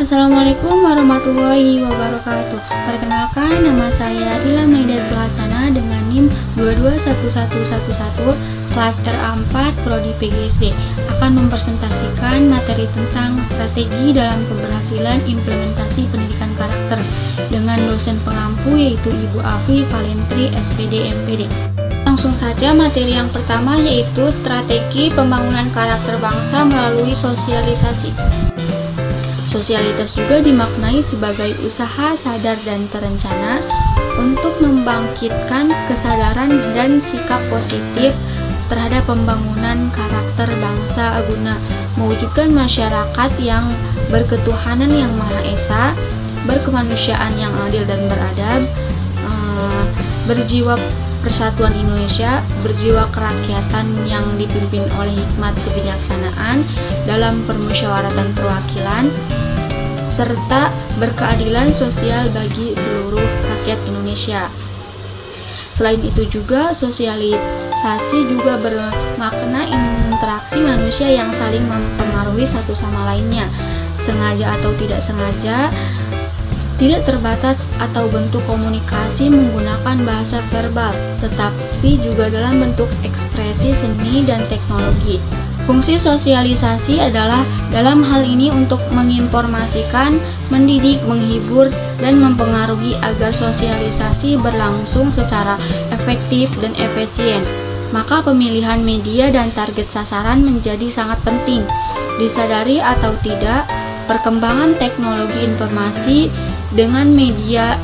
Assalamualaikum warahmatullahi wabarakatuh. Perkenalkan, nama saya Ila Maidatul Hasanah dengan NIM 221111 kelas RA4 Prodi PGSD akan mempresentasikan materi tentang strategi dalam keberhasilan implementasi pendidikan karakter dengan dosen pengampu yaitu Ibu Afi Valentri SPD MPD. Langsung saja materi yang pertama yaitu strategi pembangunan karakter bangsa melalui sosialisasi. Sosialitas juga dimaknai sebagai usaha sadar dan terencana untuk membangkitkan kesadaran dan sikap positif terhadap pembangunan karakter bangsa guna mewujudkan masyarakat yang berketuhanan yang Maha Esa, berkemanusiaan yang adil dan beradab, berjiwa persatuan Indonesia, berjiwa kerakyatan yang dipimpin oleh hikmat kebijaksanaan dalam permusyawaratan perwakilan, serta berkeadilan sosial bagi seluruh rakyat Indonesia. Selain itu juga sosialisasi juga bermakna interaksi manusia yang saling mempengaruhi satu sama lainnya, sengaja atau tidak sengaja, tidak terbatas atau bentuk komunikasi menggunakan bahasa verbal, tetapi juga dalam bentuk ekspresi seni dan teknologi. Fungsi sosialisasi adalah dalam hal ini untuk menginformasikan, mendidik, menghibur, dan mempengaruhi agar sosialisasi berlangsung secara efektif dan efisien. Maka pemilihan media dan target sasaran menjadi sangat penting. Disadari atau tidak, perkembangan teknologi informasi dengan media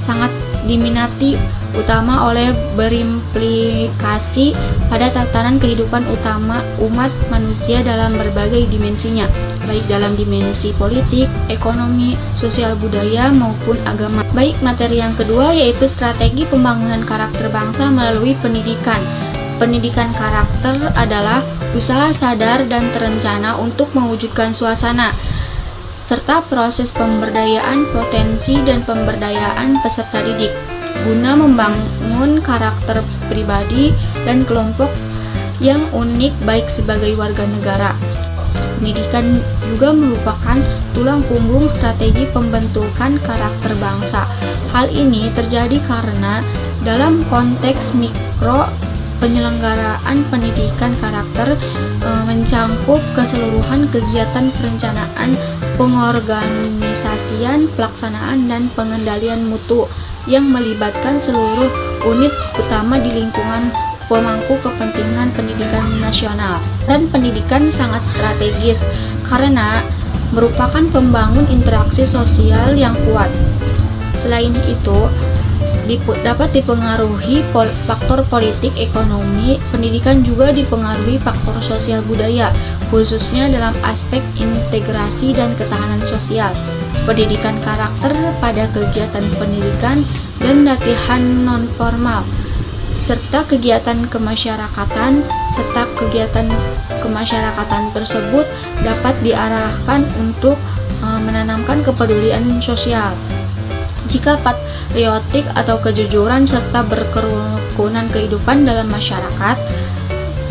sangat diminati utama oleh berimplikasi pada tatanan kehidupan utama umat manusia dalam berbagai dimensinya, baik dalam dimensi politik, ekonomi, sosial budaya maupun agama. Baik, materi yang kedua yaitu strategi pembangunan karakter bangsa melalui pendidikan. Pendidikan karakter adalah usaha sadar dan terencana untuk mewujudkan suasana serta proses pemberdayaan potensi dan pemberdayaan peserta didik guna membangun karakter pribadi dan kelompok yang unik baik sebagai warga negara. Pendidikan juga merupakan tulang punggung strategi pembentukan karakter bangsa. Hal ini terjadi karena dalam konteks mikro penyelenggaraan pendidikan karakter mencangkup keseluruhan kegiatan perencanaan, pengorganisasian, pelaksanaan, dan pengendalian mutu yang melibatkan seluruh unit utama di lingkungan pemangku kepentingan pendidikan nasional. Dan pendidikan sangat strategis karena merupakan pembangun interaksi sosial yang kuat. Selain itu, dapat dipengaruhi faktor politik, ekonomi. Pendidikan juga dipengaruhi faktor sosial budaya, khususnya dalam aspek integrasi dan ketahanan sosial. Pendidikan karakter pada kegiatan pendidikan dan latihan non-formal, serta kegiatan kemasyarakatan, tersebut dapat diarahkan untuk menanamkan kepedulian sosial. Jika patriotik atau kejujuran serta berkerukunan kehidupan dalam masyarakat,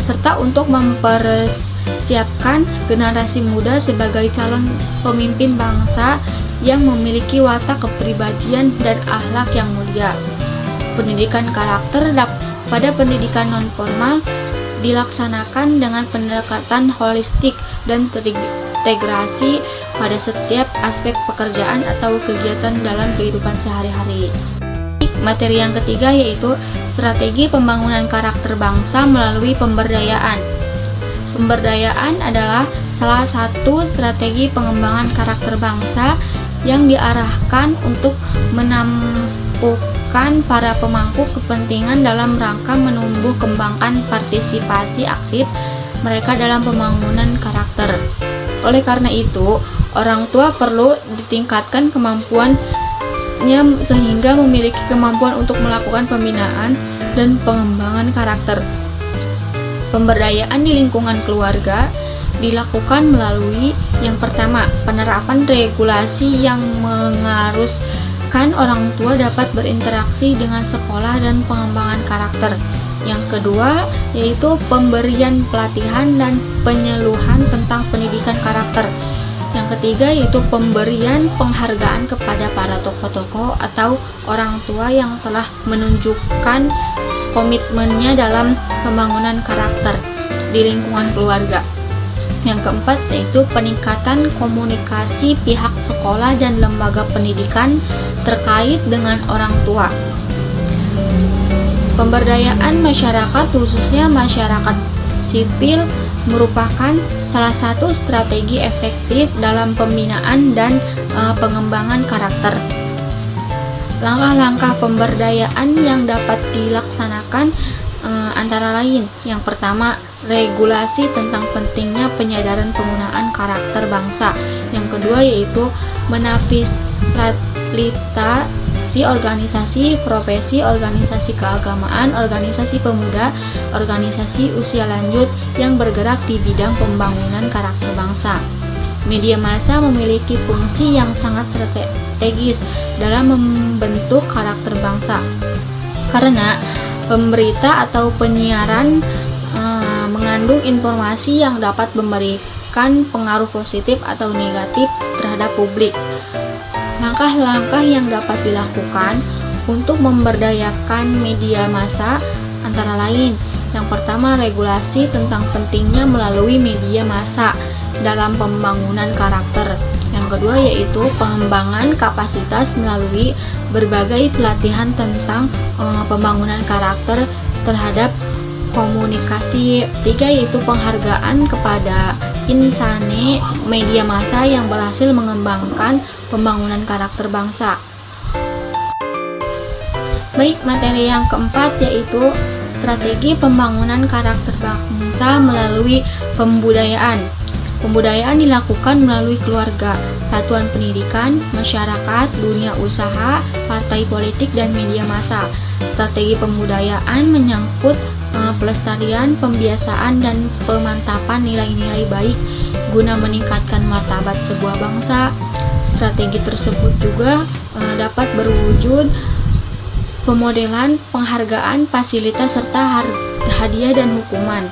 serta untuk mempersiapkan generasi muda sebagai calon pemimpin bangsa yang memiliki watak kepribadian dan akhlak yang mulia. Pendidikan karakter pada pendidikan non-formal dilaksanakan dengan pendekatan holistik dan terintegrasi pada setiap aspek pekerjaan atau kegiatan dalam kehidupan sehari-hari. Materi yang ketiga yaitu strategi pembangunan karakter bangsa melalui pemberdayaan. Pemberdayaan adalah salah satu strategi pengembangan karakter bangsa yang diarahkan untuk menumbuhkan para pemangku kepentingan dalam rangka menumbuh kembangkan partisipasi aktif mereka dalam pembangunan karakter. Oleh karena itu, orang tua perlu ditingkatkan kemampuannya sehingga memiliki kemampuan untuk melakukan pembinaan dan pengembangan karakter. Pemberdayaan di lingkungan keluarga dilakukan melalui yang pertama, penerapan regulasi yang mengharuskan orang tua dapat berinteraksi dengan sekolah dan pengembangan karakter. Yang kedua, yaitu pemberian pelatihan dan penyeluhan tentang pendidikan karakter. Yang ketiga yaitu pemberian penghargaan kepada para tokoh-tokoh atau orang tua yang telah menunjukkan komitmennya dalam pembangunan karakter di lingkungan keluarga. Yang keempat yaitu peningkatan komunikasi pihak sekolah dan lembaga pendidikan terkait dengan orang tua. Pemberdayaan masyarakat, khususnya masyarakat sipil, merupakan salah satu strategi efektif dalam pembinaan dan pengembangan karakter. Langkah-langkah pemberdayaan yang dapat dilaksanakan antara lain: yang pertama, regulasi tentang pentingnya penyadaran penggunaan karakter bangsa. Yang kedua yaitu menafisilitasasi organisasi profesi, organisasi keagamaan, organisasi pemuda, organisasi usia lanjut yang bergerak di bidang pembangunan karakter bangsa. Media massa memiliki fungsi yang sangat strategis dalam membentuk karakter bangsa, karena pemberita atau penyiaran mengandung informasi yang dapat memberikan pengaruh positif atau negatif terhadap publik. Langkah-langkah yang dapat dilakukan untuk memberdayakan media massa antara lain: yang pertama, regulasi tentang pentingnya melalui media massa dalam pembangunan karakter. Yang kedua yaitu pengembangan kapasitas melalui berbagai pelatihan tentang pembangunan karakter terhadap komunikasi. Tiga yaitu penghargaan kepada insane media massa yang berhasil mengembangkan pembangunan karakter bangsa. Baik, materi yang keempat yaitu strategi pembangunan karakter bangsa melalui pembudayaan. Pembudayaan dilakukan melalui keluarga, satuan pendidikan, masyarakat, dunia usaha, partai politik, dan media massa. Strategi pembudayaan menyangkut pelestarian, pembiasaan, dan pemantapan nilai-nilai baik guna meningkatkan martabat sebuah bangsa. Strategi tersebut juga dapat berwujud pemodelan, penghargaan, fasilitas, serta hadiah dan hukuman.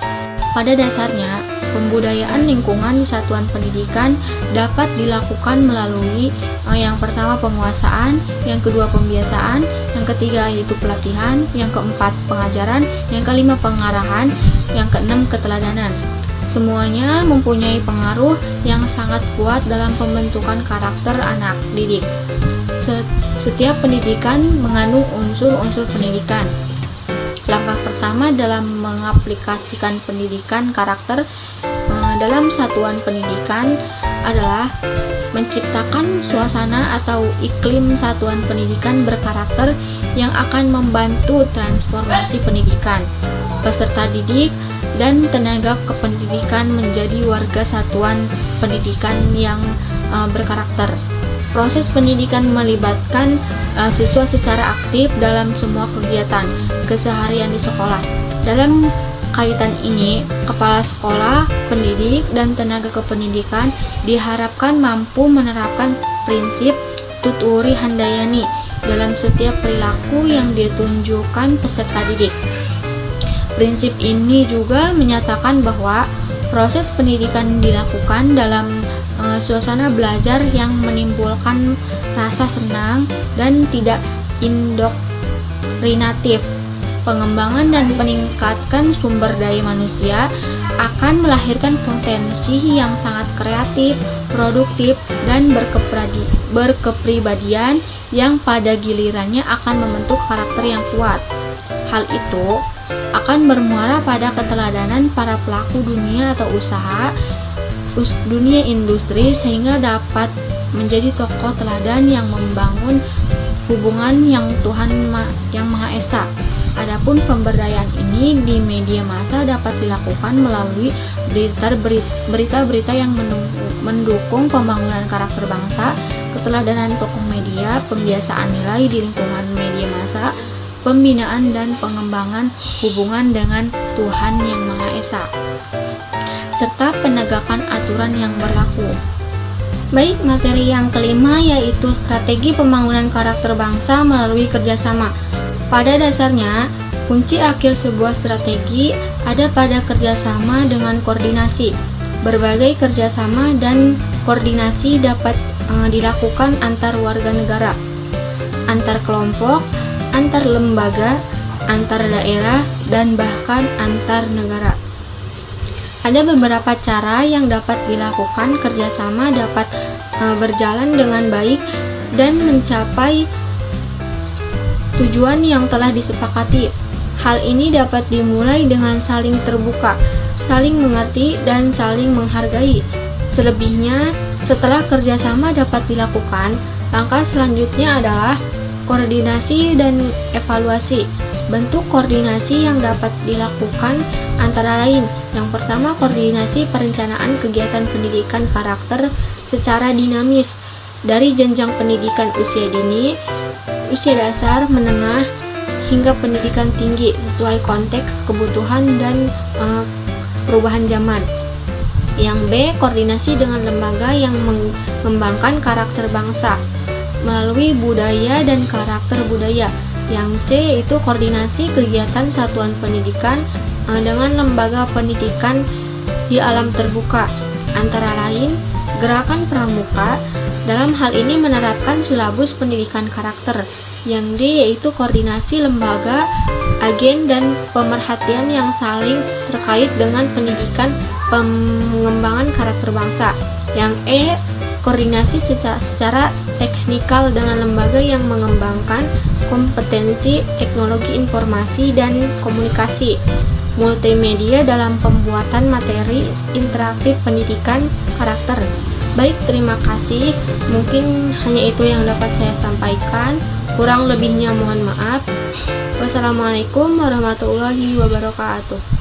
Pada dasarnya, pembudayaan lingkungan di satuan pendidikan dapat dilakukan melalui yang pertama penguasaan, yang kedua pembiasaan, yang ketiga yaitu pelatihan, yang keempat pengajaran, yang kelima pengarahan, yang keenam keteladanan. Semuanya mempunyai pengaruh yang sangat kuat dalam pembentukan karakter anak didik. Setiap pendidikan mengandung unsur-unsur pendidikan. Langkah pertama dalam mengaplikasikan pendidikan karakter dalam satuan pendidikan adalah menciptakan suasana atau iklim satuan pendidikan berkarakter yang akan membantu transformasi pendidikan. Peserta didik dan tenaga kependidikan menjadi warga satuan pendidikan yang berkarakter. Proses pendidikan melibatkan siswa secara aktif dalam semua kegiatan keseharian di sekolah. Dalam kaitan ini, kepala sekolah, pendidik, dan tenaga kependidikan diharapkan mampu menerapkan prinsip tuturi handayani dalam setiap perilaku yang ditunjukkan peserta didik. Prinsip ini juga menyatakan bahwa proses pendidikan dilakukan dalam suasana belajar yang menimbulkan rasa senang dan tidak indoktrinatif. Pengembangan dan peningkatkan sumber daya manusia akan melahirkan potensi yang sangat kreatif, produktif, dan berkepribadian yang pada gilirannya akan membentuk karakter yang kuat. Hal itu akan bermuara pada keteladanan para pelaku dunia atau dunia industri, sehingga dapat menjadi tokoh teladan yang membangun hubungan yang Tuhan yang Maha Esa. Adapun pemberdayaan ini di media massa dapat dilakukan melalui berita-berita yang mendukung pembangunan karakter bangsa, keteladanan tokoh media, pembiasaan nilai di lingkungan media massa, pembinaan dan pengembangan hubungan dengan Tuhan yang Maha Esa, serta penegakan aturan yang berlaku. Baik, materi yang kelima yaitu strategi pembangunan karakter bangsa melalui kerjasama. Pada dasarnya, kunci akhir sebuah strategi ada pada kerjasama dengan koordinasi. Berbagai kerjasama dan Koordinasi dapat dilakukan antar warga negara, antar kelompok, antar lembaga, antar daerah, dan bahkan antar negara. Ada beberapa cara yang dapat dilakukan kerjasama dapat berjalan dengan baik dan mencapai tujuan yang telah disepakati. Hal ini dapat dimulai dengan saling terbuka, saling mengerti, dan saling menghargai. Selebihnya, setelah kerjasama dapat dilakukan, langkah selanjutnya adalah koordinasi dan evaluasi. Bentuk koordinasi yang dapat dilakukan antara lain: yang pertama, koordinasi perencanaan kegiatan pendidikan karakter secara dinamis dari jenjang pendidikan usia dini, usia dasar, menengah, hingga pendidikan tinggi sesuai konteks, kebutuhan, dan perubahan zaman. Yang B, koordinasi dengan lembaga yang mengembangkan karakter bangsa melalui budaya dan karakter budaya. Yang C yaitu koordinasi kegiatan satuan pendidikan dengan lembaga pendidikan di alam terbuka, antara lain Gerakan Pramuka. Dalam hal ini menerapkan silabus pendidikan karakter. Yang D yaitu koordinasi lembaga, agen, dan pemerhatian yang saling terkait dengan pendidikan pengembangan karakter bangsa. Yang E, koordinasi secara teknikal dengan lembaga yang mengembangkan kompetensi teknologi informasi dan komunikasi multimedia dalam pembuatan materi interaktif pendidikan karakter. Baik, terima kasih. Mungkin hanya itu yang dapat saya sampaikan. Kurang lebihnya mohon maaf. Wassalamualaikum warahmatullahi wabarakatuh.